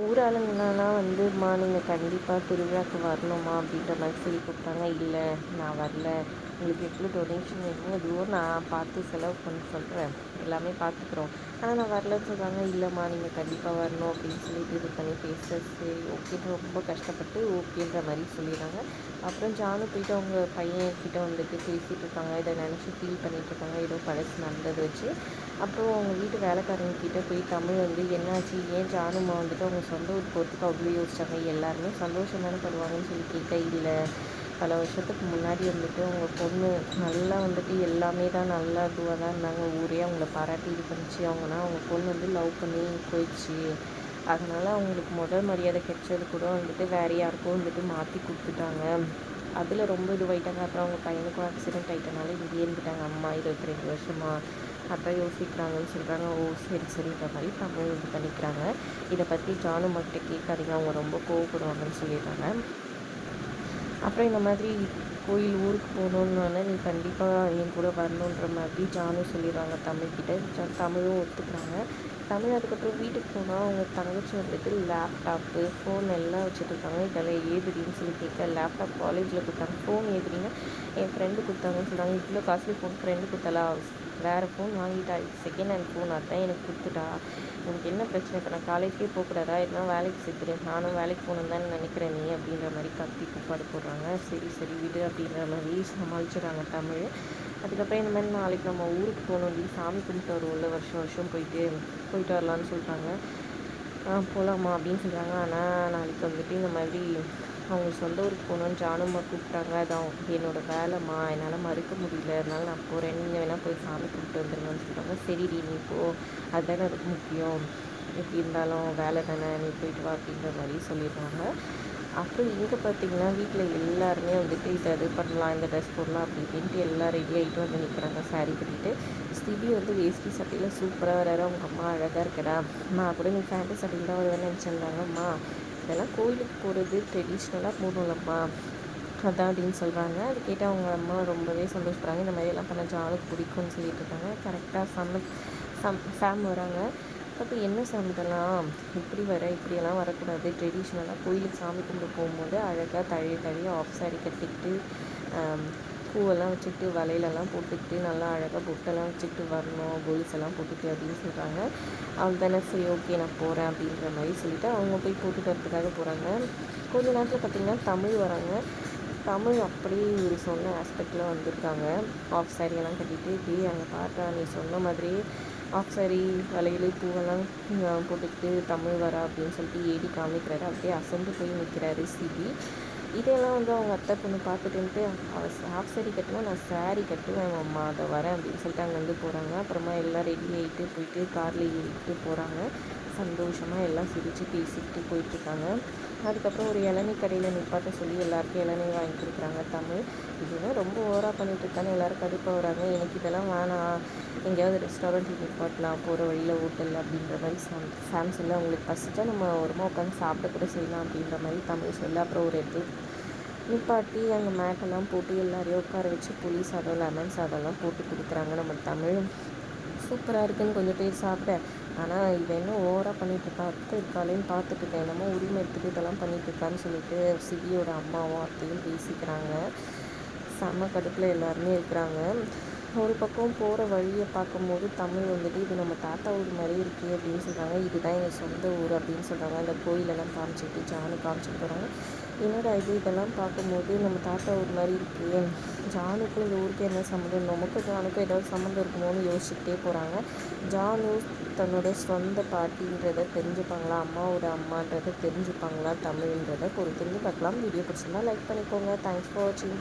ஊர் ஆளுங்கலாம் வந்தும்மா நீங்கள் கண்டிப்பாக திருவிழாக்கு வரணுமா அப்படின்ற மாதிரி சொல்லி கூப்பிட்டாங்க. இல்லை நான் வரல, உங்களுக்கு எவ்வளோ டொனேஷன் வேணுமோ அதுவோ நான் பார்த்து செலவு பண்ண சொல்கிறேன், எல்லாமே பார்த்துக்குறோம், ஆனால் நான் வரலன்னு சொல்கிறாங்க. இல்லைம்மா நீங்கள் கண்டிப்பாக வரணும் அப்படின்னு சொல்லிட்டு இது பண்ணி பேச சரி ஓகேன்னு ரொம்ப கஷ்டப்பட்டு ஓகேன்ற மாதிரி சொல்லிடுறாங்க. அப்புறம் ஜானு போயிட்டு அவங்க பையன்கிட்ட வந்துட்டு பேசிகிட்டு இருக்காங்க. இதை நினச்சி ஃபீல் பண்ணிகிட்ருக்காங்க, ஏதோ பழசு நடந்தது வச்சு. அப்புறம் அவங்க வீட்டு வேலைக்காரங்கக்கிட்ட போய் தமிழ் வந்து என்னாச்சு, ஏன் ஜானுமா வந்துட்டு அவங்க சொந்த ஊர் போகிறதுக்கு அவ்வளோ யோசிச்சாங்க, எல்லாருமே சந்தோஷம் தானே படுவாங்கன்னு சொல்லி கேட்க, இல்லை பல வருஷத்துக்கு முன்னாடி வந்துட்டு அவங்க பொண்ணு நல்லா வந்துட்டு எல்லாமே தான் நல்லா இதுவாக தான் இருந்தாங்க, ஊரே அவங்கள பாராட்டி இது பண்ணிச்சு. அவங்கன்னா அவங்க பொண்ணு வந்து லவ் பண்ணி போயிடுச்சு, அதனால் அவங்களுக்கு முதல் மரியாதை கிடைச்சது கூட வந்துட்டு வேறு யாருக்கும் வந்துட்டு மாற்றி கொடுத்துட்டாங்க. அதில் ரொம்ப இதுவாயிட்டாங்க. அப்புறம் அவங்க பையனுக்கும் ஆக்சிடென்ட் ஆகிட்டனால இங்கேயே இருந்துட்டாங்க அம்மா 22 வருஷமா. அதான் யோசிக்கிறாங்கன்னு சொல்கிறாங்க. ஓ சரி சரின்ற மாதிரி தமிழ் இது பண்ணிக்கிறாங்க. இதை பற்றி ஜானு கிட்ட கேட்காதீங்க, அவங்க ரொம்ப கோவப்படுவாங்கன்னு சொல்லிடுறாங்க. அப்புறம் இந்த மாதிரி கோயில் ஊருக்கு போகணுன்னால நீ கண்டிப்பாக என் கூட வரணுன்ற மாதிரி ஜானு சொல்லிடுறாங்க தமிழ்கிட்ட. தமிழும் ஒத்துக்கிறாங்க. தமிழ் அதுக்கப்புறம் வீட்டுக்கு போனால் அவங்க தங்கச்சி வந்துட்டு லேப்டாப்பு ஃபோன் எல்லாம் வச்சுட்ருக்காங்க. இதெல்லாம் ஏதுடின்னு சொல்லி கேட்க, லேப்டாப் காலேஜில் கொடுத்தாங்க, ஃபோன் ஏதுடின்னா என் ஃப்ரெண்டு கொடுத்தாங்கன்னு சொல்கிறாங்க. இவ்வளோ காஸ்ட்லி ஃபோன் ஃப்ரெண்டு கொடுத்தாலா, வேறு ஃபோன் வாங்கிட்டா, செகண்ட் ஹேண்ட் ஃபோன் அதான் எனக்கு கொடுத்துட்டா, உனக்கு என்ன பிரச்சனை, இப்போ நான் காலேஜ்க்கே போகக்கூடாதா, எதுனா வேலைக்கு சேர்த்துரு, நானும் வேலைக்கு போகணுன்னு தானே நினைக்கிறேன் நீ அப்படின்ற மாதிரி கத்தி கூப்பாடு போடுறாங்க. சரி சரி விடு அப்படின்ற மாதிரி சமாளிச்சுறாங்க தமிழ். அதுக்கப்புறம் இந்த மாதிரி நாளைக்கு நம்ம ஊருக்கு போகணும், சாமி கும்பிட்டு வருவோம்ல வருஷம் வருஷம் போயிட்டு வரலான்னு சொல்கிறாங்க. போகலாமா அப்படின்னு சொல்கிறாங்க. ஆனால் நாளைக்கு வந்துட்டு இந்த மாதிரி அவங்க சொந்த ஊருக்கு போகணுன்னு ஜானும்மா கூப்பிட்டாங்க. அதான் என்னோடய வேலைம்மா, என்னால் மறுக்க முடியல, அதனால நான் போகிறேன், நீங்கள் வேணால் போய் சாமி கும்பிட்டு வந்துடுங்கன்னு சொல்கிறாங்க. சரிடி நீ போ, அதுதானே ரொம்ப முக்கியம், எப்படி இருந்தாலும் வேலை தானே, நீ போயிட்டு வா அப்படின்ற மாதிரி சொல்லிடுவாங்க. அப்புறம் இங்கே பார்த்திங்கன்னா வீட்டில் எல்லாருமே வந்துட்டு இதை இது பண்ணலாம், இந்த ட்ரெஸ் போடலாம் அப்படி இப்படின்ட்டு எல்லாம் ரெடி ஆகிட்டு வந்து நிற்கிறாங்க சாரீ கட்டிட்டு. ஸ்திபி வந்து வேஷ்டி சட்டையில் சூப்பராக வராரு, அவங்க அம்மா அழகாக இருக்கடா, அம்மா கூட நீ ஃபேண்ட்டு சட்டையில் தான் வருவேன்னு நினச்சிருந்தாங்கம்மா, இதெல்லாம் கோயிலுக்கு போகிறது ட்ரெடிஷ்னலாக போடணும்லம்மா, அதான் அப்படின்னு சொல்கிறாங்க. அது கேட்டால் அவங்க அம்மா ரொம்பவே சந்தோஷப்படுறாங்க. இந்த மாதிரியெல்லாம் பண்ண ஜானுக்கு பிடிக்கும்னு சொல்லிட்டு இருக்காங்க. கரெக்டாக ஃபேம் வராங்க. அப்போ என்ன சாமி இதெல்லாம், இப்படி இப்படியெல்லாம் வரக்கூடாது, ட்ரெடிஷ்னலாக கோயிலுக்கு சாமி கும்பிட போகும்போது அழகாக தழைய ஆஃப் சாரி கட்டிக்கிட்டு பூவெல்லாம் வச்சுக்கிட்டு வளையலெல்லாம் போட்டுக்கிட்டு நல்லா அழகாக பொட்டெல்லாம் வச்சுக்கிட்டு வரணும், கொலுசெல்லாம் போட்டுட்டு அப்படின்னு சொல்கிறாங்க. அவள் தானே சரி ஓகே நான் போகிறேன் அப்படின்ற மாதிரி சொல்லிவிட்டு அவங்க போய் போட்டுட்டு வரதுக்காக போகிறாங்க. கொஞ்ச நேரத்தில் பார்த்திங்கன்னா தமிழ் வராங்க. தமிழ் அப்படியே ஒரு சொன்ன ஆஸ்பெக்டில் வந்திருக்காங்க. ஆஃப் சாரியெல்லாம் கட்டிட்டு இப்படி அங்கே பார்த்தா நீ சொன்ன மாதிரியே ஆஃப் சாரி வளையல் பூவெல்லாம் போட்டுக்கிட்டு தமிழ் வரா அப்படின்னு சொல்லிட்டு ஏடி காமிக்கிறாரு. அப்படியே அசந்து போய் நிற்கிறாரு சிபி. இதெல்லாம் வந்து அவங்க அத்தை பொண்ணு பார்த்துட்டுன்ட்டு, அவள் ஹாஃப் சாரி கட்டினா நான் சாரீ கட்டுவேன் அம்மா, அதை வரேன் அப்படின்னு சொல்லிட்டு அங்கேருந்து போகிறாங்க. அப்புறமா எல்லாம் ரெடி ஆகிட்டு போயிட்டு காரில் ஏறிட்டு போகிறாங்க. சந்தோஷமாக எல்லாம் சிரித்து பேசிக்கிட்டு போயிட்டுருக்காங்க. அதுக்கப்புறம் ஒரு இளநீ கடையில் நிப்பாட்ட சொல்லி எல்லாருக்கும் இளநீ வாங்கி கொடுக்குறாங்க தமிழ். இதுதான் ரொம்ப ஓவராக பண்ணிகிட்ருக்கான்னு எல்லோரும் கடுப்பாக வராங்க. எனக்கு இதெல்லாம் வேணாம், எங்கேயாவது ரெஸ்டாரண்ட்டில் நிப்பாட்டலாம் போகிற வழியில் ஹோட்டல் அப்படின்ற மாதிரி சாம் சொல்ல, அவங்களுக்கு பசிச்சா நம்ம ஓரமாக உட்காந்து சாப்பிட கூட செய்யலாம் அப்படின்ற மாதிரி தமிழ் சொல்ல, அப்புறம் ஒரு இடத்துல நிப்பாட்டி அங்கே மேட்டெல்லாம் போட்டு எல்லாரையும் உட்கார வச்சு புளி சாதம் லெமன் சாதம்லாம் போட்டு கொடுக்குறாங்க. நம்ம தமிழ் சூப்பராக இருக்குதுன்னு கொஞ்சம் பேர் சாப்பிட, ஆனால் இவன் என்ன ஓவராக பண்ணிகிட்ருக்கா, அத்தை இருக்காளேன்னு பார்த்துட்ருக்கேன், என்னமோ உரிமை எடுத்துகிட்டு இதெல்லாம் பண்ணிகிட்ருக்கான்னு சொல்லிட்டு சிபியோட அம்மாவும் அத்தையும் பேசிக்கிறாங்க. செம்ம கடுப்பில் எல்லாருமே இருக்கிறாங்க. ஒரு பக்கம் போகிற வழியை பார்க்கும்போது தமிழ் வந்துட்டு இது நம்ம தாத்தா ஊர் மாதிரி இருக்குது அப்படின்னு சொல்கிறாங்க. இதுதான் எங்கள் சொந்த ஊர் அப்படின்னு சொல்கிறாங்க. அந்த கோயிலெல்லாம் காமிச்சிட்டு ஜானு காமிச்சிட்டு போகிறாங்க. என்னடா இது, இதெல்லாம் பார்க்கும்போது நம்ம தாத்தா ஊர் மாதிரி இருக்குது, ஜானுக்கும் இந்த ஊருக்கு என்ன சம்மந்தம், நமக்கும் ஜானுக்கும் ஏதாவது சம்மந்தம் இருக்குமோன்னு யோசிச்சுக்கிட்டே போகிறாங்க. ஜானு தன்னோட சொந்த பாட்டின்றதை தெரிஞ்சுப்பாங்களா, அம்மாவோட அம்மான்றதை தெரிஞ்சுப்பாங்களா தமிழ்ன்றதை பொறுத்திருந்து பார்க்கலாம். வீடியோ பிடிச்சிருந்தா லைக் பண்ணிக்கோங்க. தேங்க்ஸ் ஃபார் வாட்சிங்.